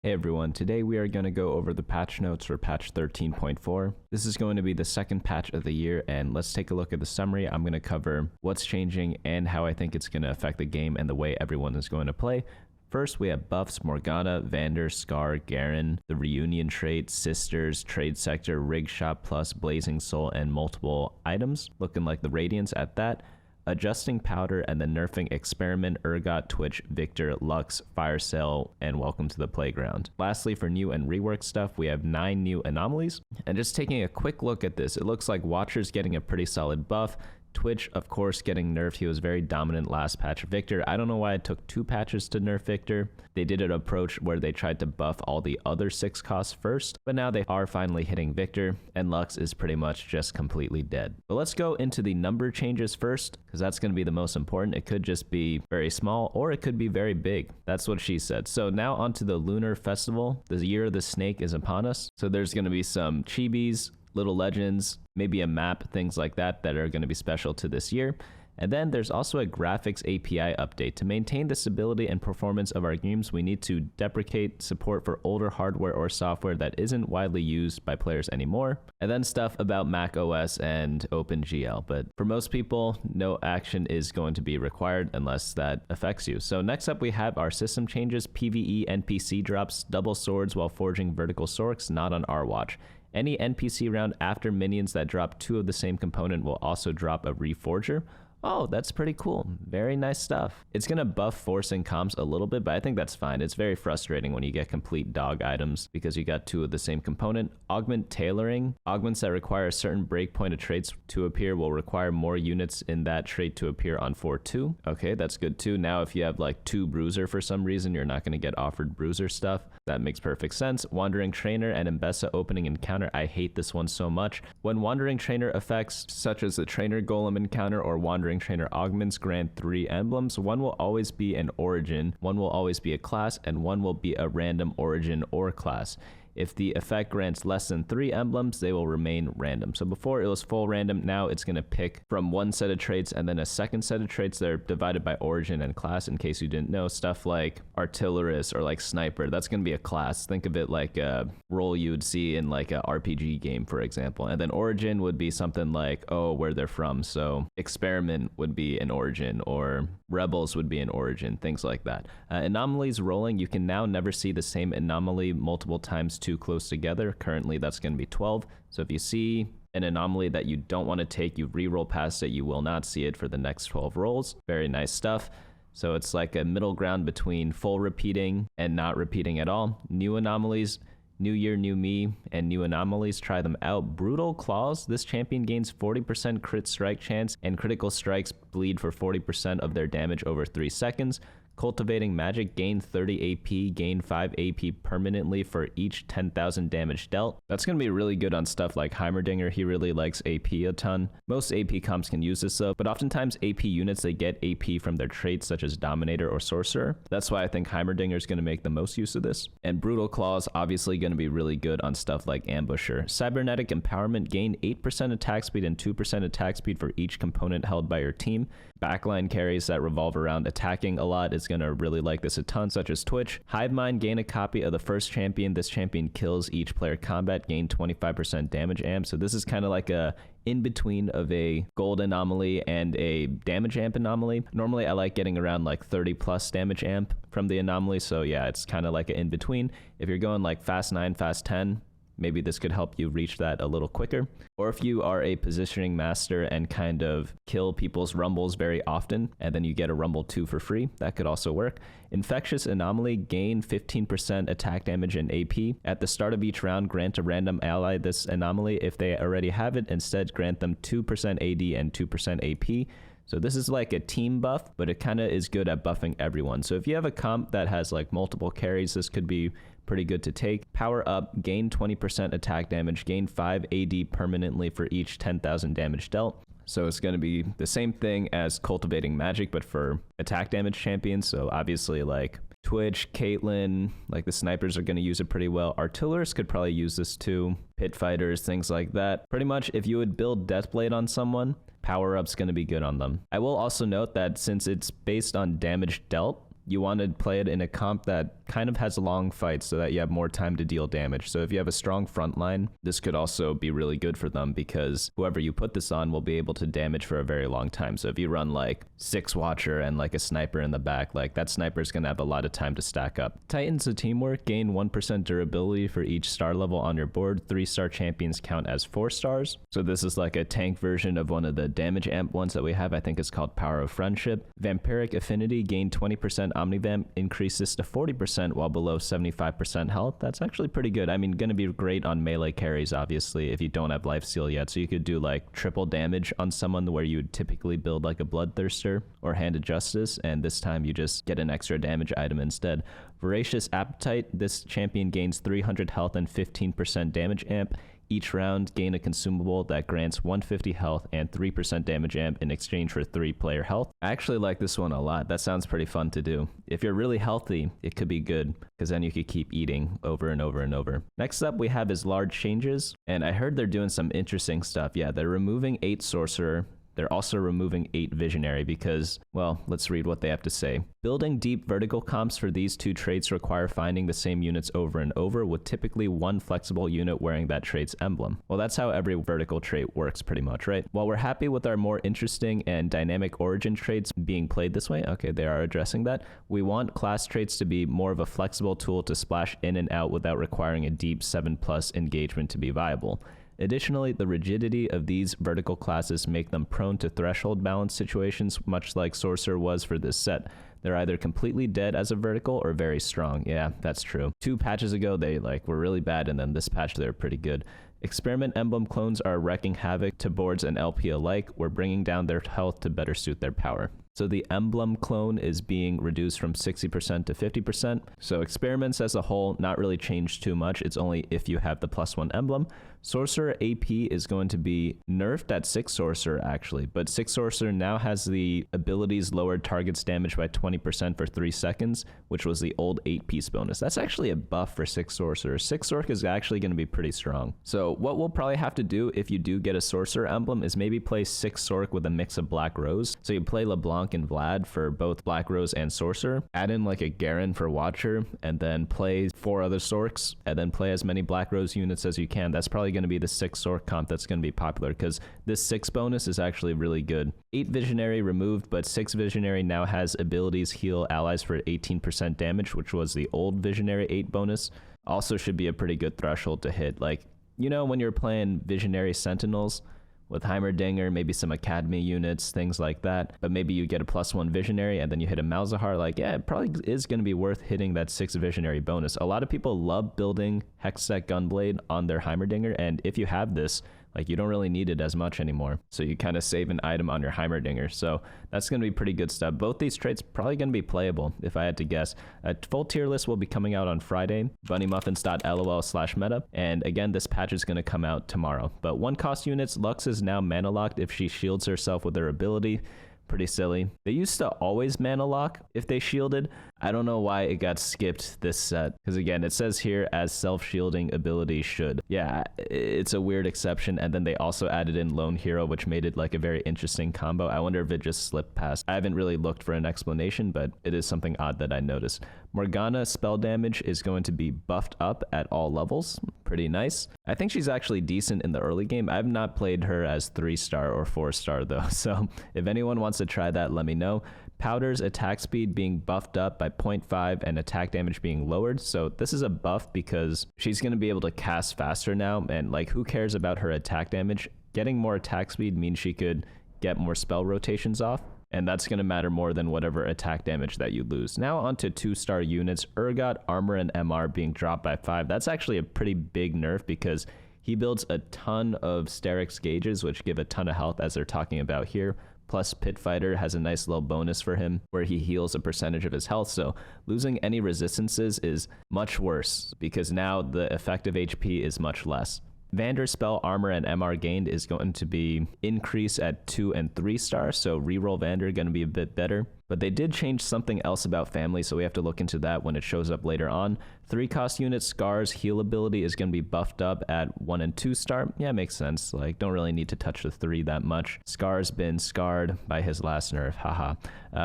Hey everyone, today we are going to go over the patch notes for patch 13.4. This is going to be the second patch of the year, and let's take a look at the summary. I'm going to cover what's changing and how I think it's going to affect the game and the way everyone is going to play. First, we have buffs: Morgana, Vander, Scar, Garen, the Reunion trait, Sisters, Trade Sector, Rig Shop Plus, Blazing Soul, and multiple items, looking like the Radiance at that. Adjusting Powder, and then nerfing Experiment, Urgot, Twitch, Viktor, Lux, Fire Sale, and Welcome to the Playground. Lastly, for new and rework stuff, we have 9 new anomalies. And just taking a quick look at this, it looks like Watcher's getting a pretty solid buff. Twitch, of course, getting nerfed. He was very dominant last patch. Viktor, I don't know why it took 2 patches to nerf Viktor. They did an approach where they tried to buff all the other 6 costs first, but now they are finally hitting Viktor, and Lux is pretty much just completely dead. But let's go into the number changes first, because that's going to be the most important. It could just be very small, or it could be very big. That's what she said. So now onto the Lunar Festival. The Year of the Snake is upon us. So there's going to be some chibis, little legends, maybe a map, things like that that are going to be special to this year. And then there's also a graphics API update. To maintain the stability and performance of our games, we need to deprecate support for older hardware or software that isn't widely used by players anymore. And then stuff about Mac OS and OpenGL. But for most people, no action is going to be required unless that affects you. So next up, we have our system changes. PvE NPC drops double swords while forging vertical swords, not on our watch. Any NPC round after minions that drop 2 of the same component will also drop a Reforger. Oh, that's pretty cool. Very nice stuff. It's going to buff forcing comms a little bit, but I think that's fine. It's very frustrating when you get complete dog items because you got 2 of the same component. Augment tailoring. Augments that require a certain breakpoint of traits to appear will require more units in that trait to appear on 4-2. Okay, that's good too. Now if you have like 2 Bruiser for some reason, you're not going to get offered Bruiser stuff. That makes perfect sense. Wandering Trainer and Mbessa opening encounter. I hate this one so much. When Wandering Trainer effects, such as the Trainer Golem encounter or Wandering Trainer augments, grant 3 emblems. One will always be an origin, one will always be a class, and one will be a random origin or class. If the effect grants less than 3 emblems, they will remain random. So before it was full random, now it's going to pick from one set of traits and then a second set of traits that are divided by origin and class. In case you didn't know, stuff like Artillerist or like Sniper, that's going to be a class. Think of it like a role you would see in like a RPG game, for example. And then origin would be something like, oh, where they're from. So Experiment would be an origin, or Rebels would be an origin, things like that. Anomalies rolling, you can now never see the same anomaly multiple times too close together. Currently that's going to be 12. So if you see an anomaly that you don't want to take, you re-roll past it, you will not see it for the next 12 rolls. Very nice stuff. So it's like a middle ground between full repeating and not repeating at all. New anomalies: New Year, New Me, and new anomalies. Try them out. Brutal Claws. This champion gains 40% crit strike chance, and critical strikes bleed for 40% of their damage over 3 seconds. Cultivating Magic, gain 30 AP, gain 5 AP permanently for each 10,000 damage dealt. That's going to be really good on stuff like Heimerdinger. He really likes AP a ton. Most AP comps can use this though, but oftentimes AP units, they get AP from their traits such as Dominator or Sorcerer. That's why I think Heimerdinger is going to make the most use of this. And Brutal Claws, obviously going to be really good on stuff like Ambusher. Cybernetic Empowerment, gain 8% attack speed and 2% attack speed for each component held by your team. Backline carries that revolve around attacking a lot is going to really like this a ton, such as Twitch. Hive Mind, gain a copy of the first champion. This champion kills each player combat, gain 25% damage amp. So this is kind of like a in between of a gold anomaly and a damage amp anomaly. Normally I like getting around like 30 plus damage amp from the anomaly. So yeah, it's kind of like an in between. If you're going like fast 9, fast 10, maybe this could help you reach that a little quicker. Or if you are a positioning master and kind of kill people's rumbles very often, and then you get a rumble 2 for free, that could also work. Infectious Anomaly, gain 15% attack damage and AP. At the start of each round, grant a random ally this anomaly. If they already have it, instead grant them 2% AD and 2% AP. So this is like a team buff, but it kind of is good at buffing everyone. So if you have a comp that has like multiple carries, this could be pretty good to take. Power Up, gain 20% attack damage, gain 5 AD permanently for each 10,000 damage dealt. So it's going to be the same thing as Cultivating Magic, but for attack damage champions. So obviously like Twitch, Caitlyn, like the snipers are going to use it pretty well. Artillerists could probably use this too. Pit fighters, things like that. Pretty much if you would build Deathblade on someone, power-up's going to be good on them. I will also note that since it's based on damage dealt, you want to play it in a comp that kind of has long fights so that you have more time to deal damage. So if you have a strong front line, this could also be really good for them because whoever you put this on will be able to damage for a very long time. So if you run like 6 Watcher and like a sniper in the back, like that sniper is going to have a lot of time to stack up. Titans of Teamwork gain 1% durability for each star level on your board. 3-star champions count as 4 stars. So this is like a tank version of one of the damage amp ones that we have. I think it's called Power of Friendship. Vampiric Affinity gain 20% Omnivamp, increases to 40% while below 75% health. That's actually pretty good. I mean, going to be great on melee carries, obviously, if you don't have lifesteal yet. So you could do like triple damage on someone where you would typically build like a Bloodthirster or Hand of Justice, and this time you just get an extra damage item instead. Voracious Appetite, this champion gains 300 health and 15% damage amp. Each round, gain a consumable that grants 150 health and 3% damage amp in exchange for 3-player health. I actually like this one a lot. That sounds pretty fun to do. If you're really healthy, it could be good because then you could keep eating over and over and over. Next up, we have is large changes, and I heard they're doing some interesting stuff. Yeah, they're removing 8 Sorcerer. They're also removing 8 Visionary because, well, let's read what they have to say. Building deep vertical comps for these 2 traits require finding the same units over and over, with typically 1 flexible unit wearing that trait's emblem. Well, that's how every vertical trait works pretty much, right? While we're happy with our more interesting and dynamic origin traits being played this way, okay, they are addressing that, we want class traits to be more of a flexible tool to splash in and out without requiring a deep 7+ engagement to be viable. Additionally, the rigidity of these vertical classes make them prone to threshold balance situations, much like Sorcerer was for this set. They're either completely dead as a vertical or very strong. Yeah, that's true. 2 patches ago, they were really bad, and then this patch, they're pretty good. Experiment Emblem clones are wreaking havoc to boards and LP alike. We're bringing down their health to better suit their power. So the emblem clone is being reduced from 60% to 50%. So experiments as a whole, not really changed too much. It's only if you have the +1 emblem. Sorcerer AP is going to be nerfed at 6 Sorcerer actually, but 6 Sorcerer now has the abilities lowered targets damage by 20% for 3 seconds, which was the old 8-piece bonus. That's actually a buff for 6 Sorcerer. 6 Sorc is actually going to be pretty strong. So what we'll probably have to do if you do get a Sorcerer emblem is maybe play 6 Sorc with a mix of Black Rose. So you play LeBlanc and Vlad for both Black Rose and Sorcerer, add in like a Garen for Watcher, and then play 4 other Sorcs, and then play as many Black Rose units as you can. That's probably going to be the 6 Sorc comp that's going to be popular because this 6 bonus is actually really good. 8 Visionary removed, but 6 Visionary now has abilities heal allies for 18% damage, which was the old Visionary 8 bonus. Also should be a pretty good threshold to hit. Like, you know, when you're playing Visionary Sentinels with Heimerdinger, maybe some Academy units, things like that, but maybe you get a +1 Visionary and then you hit a Malzahar, like, yeah, it probably is going to be worth hitting that 6 Visionary bonus. A lot of people love building Hextech Gunblade on their Heimerdinger, and if you have this, like, you don't really need it as much anymore. So you kind of save an item on your Heimerdinger. So that's going to be pretty good stuff. Both these traits probably going to be playable, if I had to guess. A full tier list will be coming out on Friday, bunnymuffins.lol/meta. And again, this patch is going to come out tomorrow. But 1-cost units, Lux is now mana locked if she shields herself with her ability. Pretty silly. They used to always mana lock if they shielded. I don't know why it got skipped this set, because again, it says here as self-shielding ability should. Yeah, it's a weird exception, and then they also added in Lone Hero, which made it like a very interesting combo. I wonder if it just slipped past. I haven't really looked for an explanation, but it is something odd that I noticed. Morgana spell damage is going to be buffed up at all levels. Pretty nice. I think she's actually decent in the early game. I've not played her as 3-star or 4-star though, so if anyone wants to try that, let me know. Powder's attack speed being buffed up by 0.5 and attack damage being lowered. So this is a buff because she's going to be able to cast faster now, and like, who cares about her attack damage? Getting more attack speed means she could get more spell rotations off, and that's going to matter more than whatever attack damage that you lose. Now onto 2-star units. Urgot, Armor, and MR being dropped by 5. That's actually a pretty big nerf because he builds a ton of Sterix gauges, which give a ton of health, as they're talking about here. Plus, Pit Fighter has a nice little bonus for him where he heals a percentage of his health. So losing any resistances is much worse because now the effective HP is much less. Vander spell armor and MR gained is going to be increased at 2 and 3 stars, so reroll Vander going to be a bit better. But they did change something else about family, so we have to look into that when it shows up later on. 3 cost units, Scar's heal ability is going to be buffed up at 1 and 2 star. Yeah, makes sense. Like, don't really need to touch the 3 that much. Scar's been scarred by his last nerf, haha.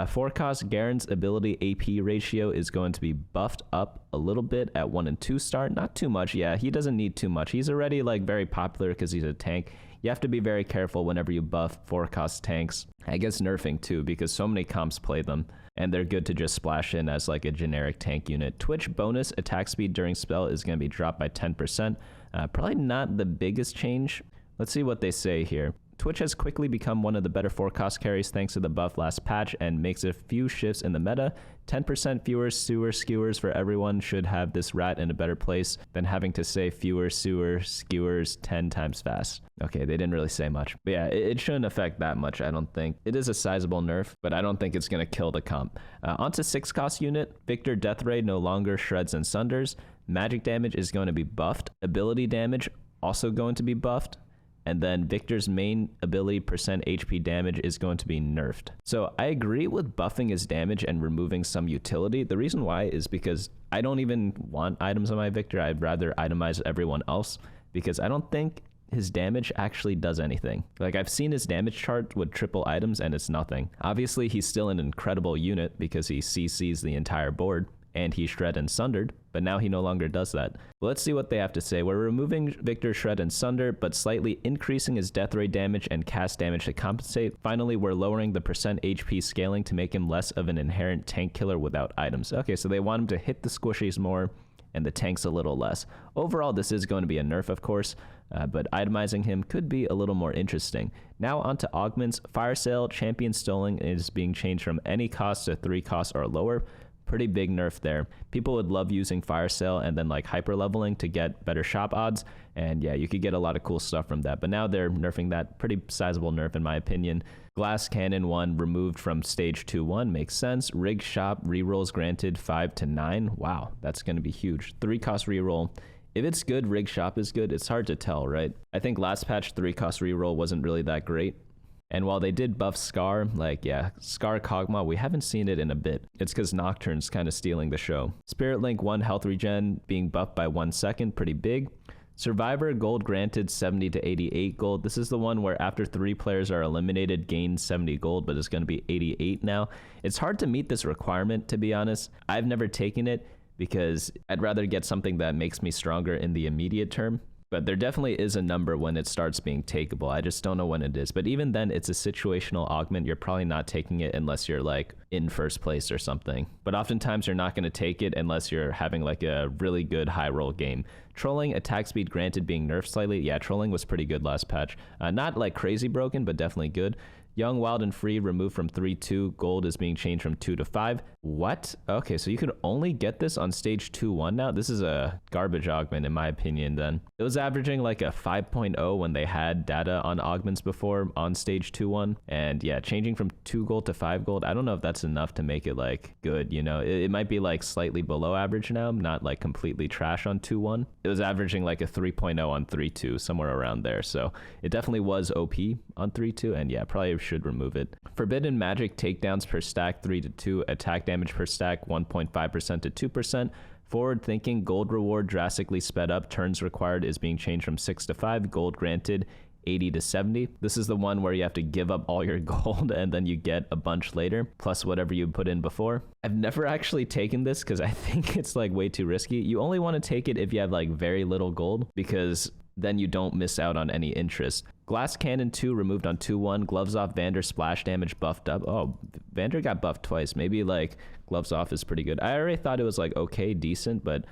4 cost, Garen's ability AP ratio is going to be buffed up a little bit at 1 and 2 star. Not too much, yeah, he doesn't need too much. He's already like very popular because he's a tank. You have to be very careful whenever you buff 4 cost tanks. I guess nerfing too, because so many comps play them, and they're good to just splash in as like a generic tank unit. Twitch bonus attack speed during spell is going to be dropped by 10%. Probably not the biggest change. Let's see what they say here. Twitch has quickly become one of the better 4 cost carries thanks to the buff last patch and makes a few shifts in the meta. 10% fewer sewer skewers for everyone should have this rat in a better place than having to say fewer sewer skewers 10 times fast. Okay, they didn't really say much. But yeah, it shouldn't affect that much, I don't think. It is a sizable nerf, but I don't think it's going to kill the comp. Onto 6 cost unit. Viktor Death Ray no longer shreds and sunders. Magic damage is going to be buffed. Ability damage also going to be buffed. And then Viktor's main ability percent HP damage is going to be nerfed. So I agree with buffing his damage and removing some utility. The reason why is because I don't even want items on my Viktor. I'd rather itemize everyone else because I don't think his damage actually does anything. Like, I've seen his damage chart with triple items and it's nothing. Obviously, he's still an incredible unit because he CCs the entire board and he shred and sundered, but now he no longer does that. Well, let's see what they have to say. We're removing Viktor Shred and Sunder, but slightly increasing his death ray damage and cast damage to compensate. Finally, we're lowering the percent HP scaling to make him less of an inherent tank killer without items. Okay, so they want him to hit the squishies more and the tanks a little less. Overall, this is going to be a nerf, of course, but itemizing him could be a little more interesting. Now onto augments. Fire Sale Champion Stoling is being changed from any cost to 3 costs or lower. Pretty big nerf there. People would love using Fire Sale and then like hyper leveling to get better shop odds, and yeah, you could get a lot of cool stuff from that, but now they're nerfing that. Pretty sizable nerf in my opinion. Glass Cannon 1 removed from stage 2-1 makes sense. Rig Shop rerolls granted 5 to 9. Wow, that's going to be huge. 3 cost reroll. If it's good, Rig Shop is good. It's hard to tell, right? I think last patch 3 cost reroll wasn't really that great. And while they did buff Scar, like, yeah, Scar Kog'Maw, we haven't seen it in a bit. It's because Nocturne's kind of stealing the show. Spirit Link 1 health regen being buffed by 1 second, pretty big. Survivor gold granted 70 to 88 gold. This is the one where after 3 players are eliminated, gain 70 gold, but it's going to be 88 now. It's hard to meet this requirement, to be honest. I've never taken it because I'd rather get something that makes me stronger in the immediate term. But there definitely is a number when it starts being takeable. I just don't know when it is. But even then, it's a situational augment. You're probably not taking it unless you're like in first place or something. But oftentimes you're not going to take it unless you're having like a really good high roll game. Trolling attack speed granted being nerfed slightly. Yeah, trolling was pretty good last patch. Not like crazy broken, but definitely good. Young, Wild, and Free removed from 3-2. Gold is being changed from 2 to 5. What? Okay, so you could only get this on stage 2-1 now? This is a garbage augment in my opinion then. It was averaging like a 5.0 when they had data on augments before on stage 2-1. And yeah, changing from 2 gold to 5 gold, I don't know if that's enough to make it like good, you know? It might be like slightly below average now, not like completely trash on 2-1. It was averaging like a 3.0 on 3-2, somewhere around there. So it definitely was OP on 3-2, and yeah, probably should remove it. Forbidden Magic takedowns per stack 3 to 2, attack damage per stack 1.5% to 2%. Forward Thinking gold reward drastically sped up, turns required is being changed from 6 to 5, gold granted 80 to 70. This is the one where you have to give up all your gold and then you get a bunch later, plus whatever you put in before. I've never actually taken this because I think it's like way too risky. You only want to take it if you have like very little gold, because then you don't miss out on any interest. Glass Cannon 2 removed on 2-1. Gloves Off Vander splash damage buffed up. Oh, Vander got buffed twice. Maybe like Gloves Off is pretty good. I already thought it was like okay, decent, but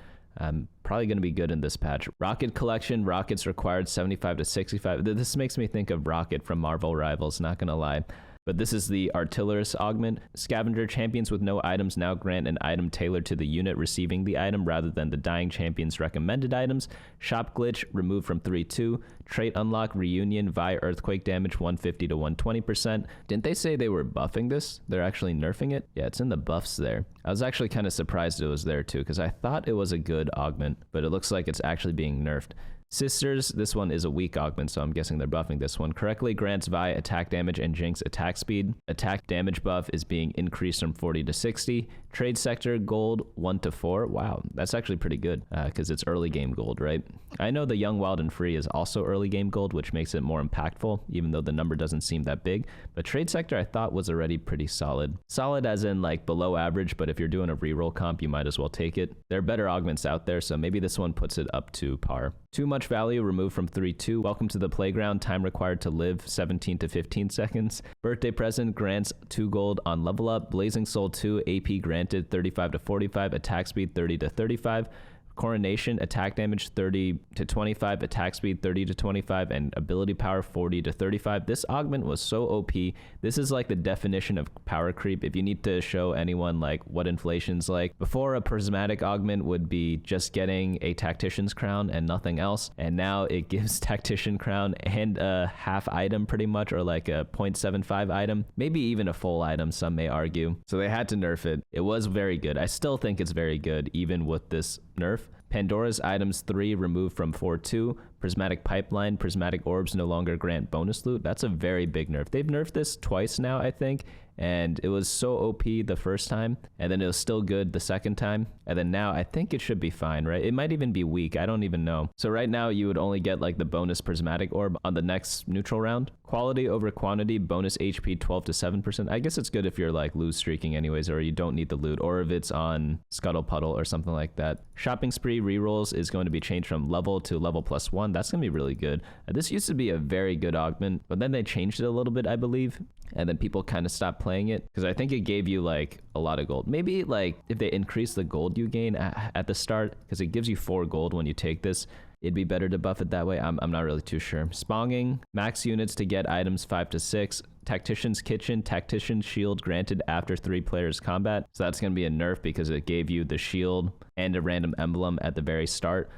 probably going to be good in this patch. Rocket Collection, rockets required 75 to 65. This makes me think of Rocket from Marvel Rivals, not going to lie. But this is the Artillerist augment. Scavenger champions with no items now grant an item tailored to the unit receiving the item rather than the dying champion's recommended items. Shop glitch removed from 3-2. Trait unlock reunion via earthquake damage 150 to 120%. Didn't they say they were buffing this? They're actually nerfing it? Yeah, it's in the buffs there. I was actually kind of surprised it was there too, because I thought it was a good augment, but it looks like it's actually being nerfed. Sisters, this one is a weak augment, so I'm guessing they're buffing this one. Correctly grants Vi attack damage and Jinx attack speed. Attack damage buff is being increased from 40 to 60. Trade sector gold 1 to 4. Wow, that's actually pretty good because it's early game gold, right? I know the Young, Wild, and Free is also early game gold, which makes it more impactful, even though the number doesn't seem that big. But trade sector I thought was already pretty solid. Solid as in like below average, but if you're doing a reroll comp, you might as well take it. There are better augments out there, so maybe this one puts it up to par. Too much value removed from 3-2. Welcome to the playground. Time required to live 17 to 15 seconds. Birthday present grants 2 gold on level up. Blazing Soul 2 AP granted 35 to 45. Attack speed 30 to 35. Coronation, attack damage 30 to 25, attack speed 30 to 25, and ability power 40 to 35. This augment was so OP. This is like the definition of power creep. If you need to show anyone like what inflation's like, before a prismatic augment would be just getting a tactician's crown and nothing else, and now it gives tactician crown and a half item pretty much, or like a 0.75 item, maybe even a full item, some may argue. So they had to nerf it. It was very good. I still think it's very good even with this nerf. Pandora's items 3 removed from 4-2. Prismatic Pipeline, Prismatic Orbs no longer grant bonus loot. That's a very big nerf. They've nerfed this twice now, I think, and it was so OP the first time, and then it was still good the second time, and then now I think it should be fine, right? It might even be weak. I don't even know. So right now you would only get like the bonus Prismatic Orb on the next neutral round. Quality over quantity, bonus HP 12 to 7%. I guess it's good if you're like lose streaking anyways, or you don't need the loot, or if it's on Scuttle Puddle or something like that. Shopping Spree rerolls is going to be changed from level to level +1. That's going to be really good. This used to be a very good augment, but then they changed it a little bit, I believe. And then people kind of stopped playing it because I think it gave you like a lot of gold. Maybe like if they increase the gold you gain at the start, because it gives you 4 gold when you take this, it'd be better to buff it that way. I'm not really too sure. Sponging, max units to get items 5 to 6. Tactician's Kitchen, Tactician's Shield granted after 3 players combat. So that's going to be a nerf because it gave you the shield and a random emblem at the very start.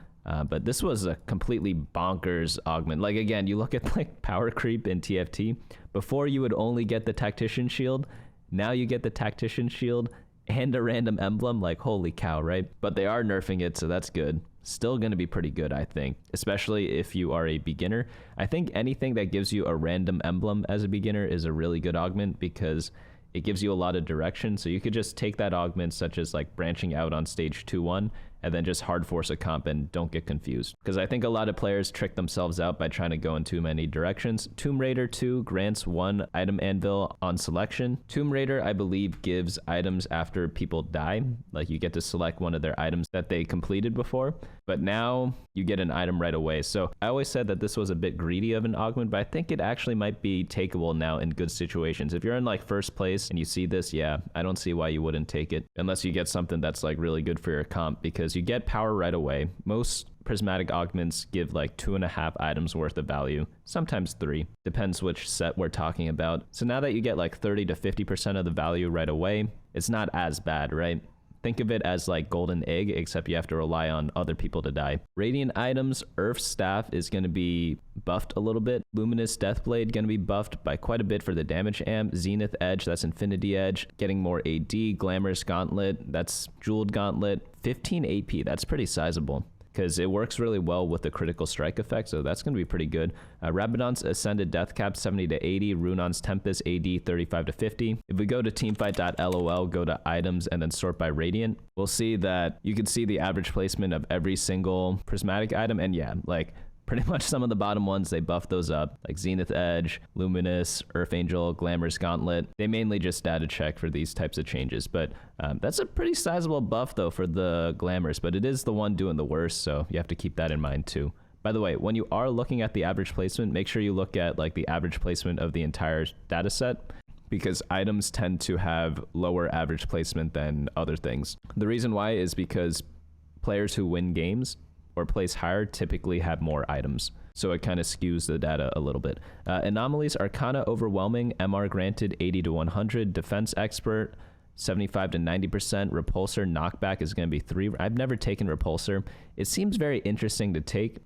But this was a completely bonkers augment. Like again, you look at like power creep in TFT. Before you would only get the Tactician Shield. Now you get the Tactician Shield and a random emblem. Like holy cow, right? But they are nerfing it, so that's good. Still going to be pretty good, I think, especially if you are a beginner. I think anything that gives you a random emblem as a beginner is a really good augment because it gives you a lot of direction. So you could just take that augment, such as like branching out on stage 2-1, and then just hard force a comp and don't get confused. Because I think a lot of players trick themselves out by trying to go in too many directions. Tomb Raider 2 grants 1 item anvil on selection. Tomb Raider, I believe, gives items after people die. Like you get to select one of their items that they completed before, but now you get an item right away. So I always said that this was a bit greedy of an augment, but I think it actually might be takeable now in good situations. If you're in like first place and you see this, yeah, I don't see why you wouldn't take it unless you get something that's like really good for your comp, because you get power right away. Most prismatic augments give like 2.5 items worth of value, sometimes 3, depends which set we're talking about. So now that you get like 30 to 50% of the value right away, it's not as bad, right? Think of it as like golden egg, except you have to rely on other people to die. Radiant items, Earth's Staff is going to be buffed a little bit. Luminous Deathblade going to be buffed by quite a bit for the damage amp. Zenith Edge, that's Infinity Edge, getting more AD. Glamorous Gauntlet, that's Jeweled Gauntlet. 15 AP, that's pretty sizable, because it works really well with the critical strike effect, so that's going to be pretty good. Rabadon's Ascended Death Cap 70 to 80, Runon's Tempest AD 35 to 50. If we go to teamfight.lol, go to items and then sort by Radiant, we'll see that you can see the average placement of every single prismatic item, and yeah, like pretty much some of the bottom ones, they buff those up, like Zenith Edge, Luminous, Earth Angel, Glamorous Gauntlet. They mainly just data check for these types of changes, but that's a pretty sizable buff though for the Glamorous, but it is the one doing the worst, so you have to keep that in mind too. By the way, when you are looking at the average placement, make sure you look at like the average placement of the entire data set, because items tend to have lower average placement than other things. The reason why is because players who win games or place higher typically have more items, so it kind of skews the data a little bit. Anomalies, Arcana Overwhelming, MR granted 80 to 100, Defense Expert 75 to 90%, Repulsor Knockback is going to be 3. I've never taken Repulsor. It seems very interesting to take.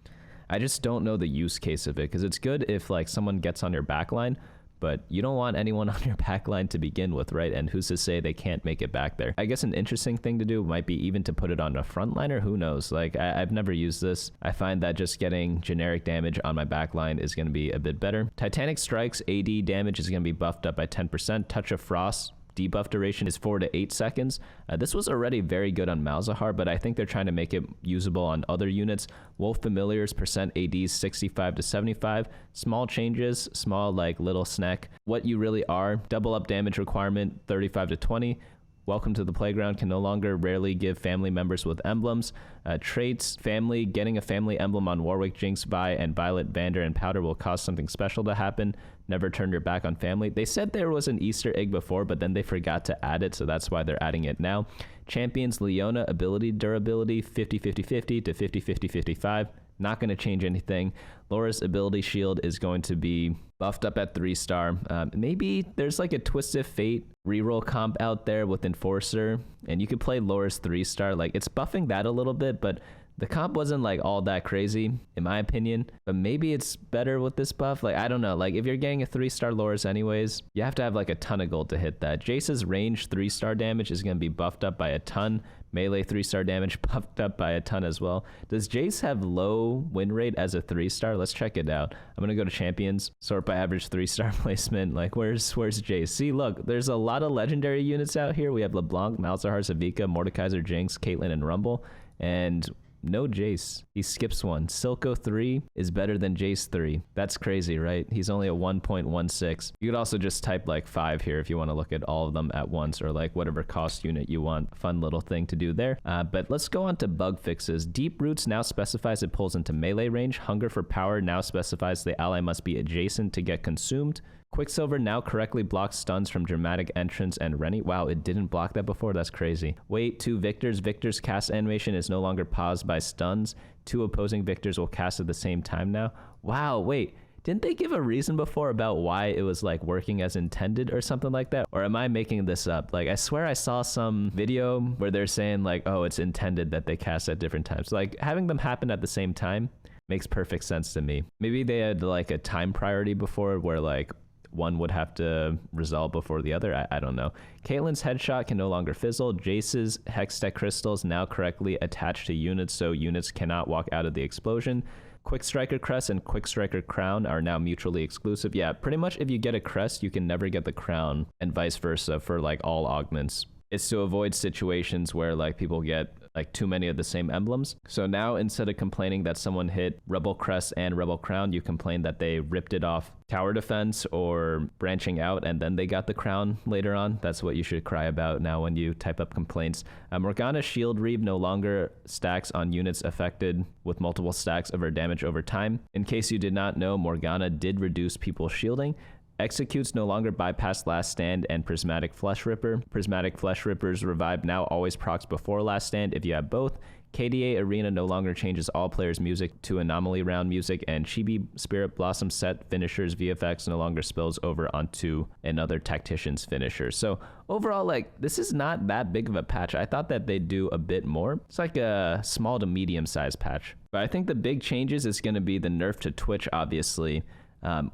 I just don't know the use case of it, because it's good if like someone gets on your backline, but you don't want anyone on your back line to begin with, right? And who's to say they can't make it back there? I guess an interesting thing to do might be even to put it on a frontliner. Who knows? Like, I've never used this. I find that just getting generic damage on my back line is going to be a bit better. Titanic Strike's AD damage is going to be buffed up by 10%. Touch of Frost debuff duration is 4 to 8 seconds. This was already very good on Malzahar, but I think they're trying to make it usable on other units. Wolf Familiar's percent AD 65 to 75. Small changes, small like little snack. What you really are, double up damage requirement 35 to 20. Welcome to the Playground can no longer rarely give family members with emblems. Traits, family, getting a family emblem on Warwick, Jinx, Vi, and Violet, Vander, and Powder will cause something special to happen. Never turn your back on family. They said there was an Easter egg before, but then they forgot to add it, so that's why they're adding it now. Champions, Leona, ability durability, 50-50-50 to 50-50-55. Not going to change anything. Laura's ability shield is going to be buffed up at 3-star. Maybe there's like a Twisted Fate reroll comp out there with Enforcer, and you could play Laura's 3-star. Like, it's buffing that a little bit, but the comp wasn't like all that crazy in my opinion, but maybe it's better with this buff. Like, I don't know, like if you're getting a 3-star Loras anyways, you have to have like a ton of gold to hit that. Jace's range 3-star damage is going to be buffed up by a ton. Melee 3-star damage buffed up by a ton as well. Does Jace have low win rate as a 3-star? Let's check it out. I'm gonna go to champions, sort by average 3-star placement. Like, where's Jace? See, look, there's a lot of legendary units out here. We have LeBlanc, Malzahar, Savika, Mordekaiser, Jinx, Caitlyn, and Rumble, and no Jace. He skips one. Silco 3 is better than Jace 3. That's crazy, right? He's only a 1.16. You could also just type like 5 here if you want to look at all of them at once, or like whatever cost unit you want. Fun little thing to do there. But let's go on to bug fixes. Deep Roots now specifies it pulls into melee range. Hunger for Power now specifies the ally must be adjacent to get consumed. Quicksilver now correctly blocks stuns from Dramatic Entrance and Rennie. Wow, it didn't block that before? That's crazy. Wait, 2 Victors. Victor's cast animation is no longer paused by stuns. 2 opposing Victors will cast at the same time now. Wow, wait. Didn't they give a reason before about why it was like working as intended or something like that? Or am I making this up? Like, I swear I saw some video where they're saying like, oh, it's intended that they cast at different times. Like, having them happen at the same time makes perfect sense to me. Maybe they had like a time priority before where like one would have to resolve before the other. I don't know. Caitlyn's headshot can no longer fizzle. Jace's Hextech crystals now correctly attached to units, so units cannot walk out of the explosion. Quick Striker Crest and Quick Striker Crown are now mutually exclusive. Yeah, pretty much if you get a crest, you can never get the crown, and vice versa for like all augments. It's to avoid situations where like people get like too many of the same emblems. So now instead of complaining that someone hit Rebel Crest and Rebel Crown, you complain that they ripped it off tower defense or branching out and then they got the crown later on. That's what you should cry about now when you type up complaints. Morgana's Shield Reeve no longer stacks on units affected with multiple stacks of her damage over time. In case you did not know, Morgana did reduce people's shielding. Executes no longer bypass Last Stand and Prismatic Flesh Ripper. Prismatic Flesh Ripper's revive now always procs before Last Stand if you have both. KDA Arena no longer changes all players' music to Anomaly Round music, and Chibi Spirit Blossom set finishers VFX no longer spills over onto another tactician's finisher. So overall, like, this is not that big of a patch. I thought that they'd do a bit more. It's like a small to medium sized patch. But I think the big changes is going to be the nerf to Twitch, obviously.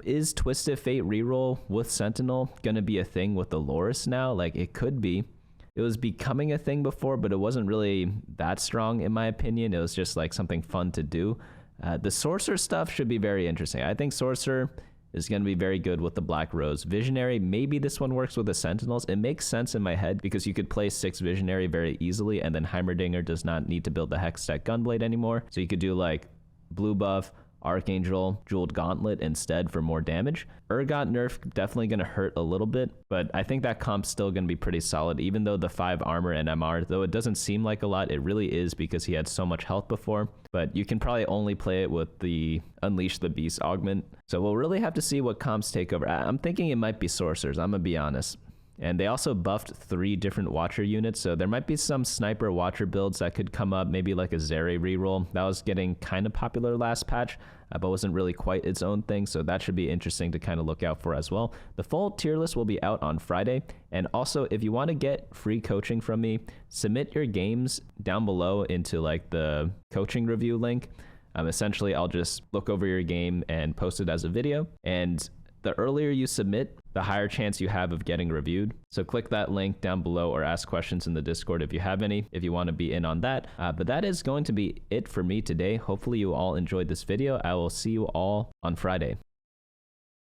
Is Twisted Fate reroll with Sentinel going to be a thing with the Loras now? Like, it could be. It was becoming a thing before, but it wasn't really that strong in my opinion. It was just like something fun to do. The Sorcerer stuff should be very interesting. I think Sorcerer is going to be very good with the Black Rose. Visionary, maybe this one works with the Sentinels. It makes sense in my head because you could play 6 Visionary very easily, and then Heimerdinger does not need to build the Hextech Gunblade anymore. So you could do like blue buff, Archangel, Jeweled Gauntlet instead for more damage. Urgot nerf definitely going to hurt a little bit, but I think that comp's still going to be pretty solid, even though the 5 armor and MR, though it doesn't seem like a lot, it really is because he had so much health before. But you can probably only play it with the Unleash the Beast augment. So we'll really have to see what comps take over. I'm thinking it might be Sorcerers, I'm going to be honest. And they also buffed 3 different Watcher units, so there might be some Sniper Watcher builds that could come up, maybe like a Zeri reroll. That was getting kind of popular last patch, but wasn't really quite its own thing, so that should be interesting to kind of look out for as well. The full tier list will be out on Friday, and also if you want to get free coaching from me, submit your games down below into like the coaching review link. Essentially, I'll just look over your game and post it as a video, and The earlier you submit, the higher chance you have of getting reviewed. So click that link down below or ask questions in the Discord if you have any, if you want to be in on that. But that is going to be it for me today. Hopefully you all enjoyed this video. I will see you all on Friday.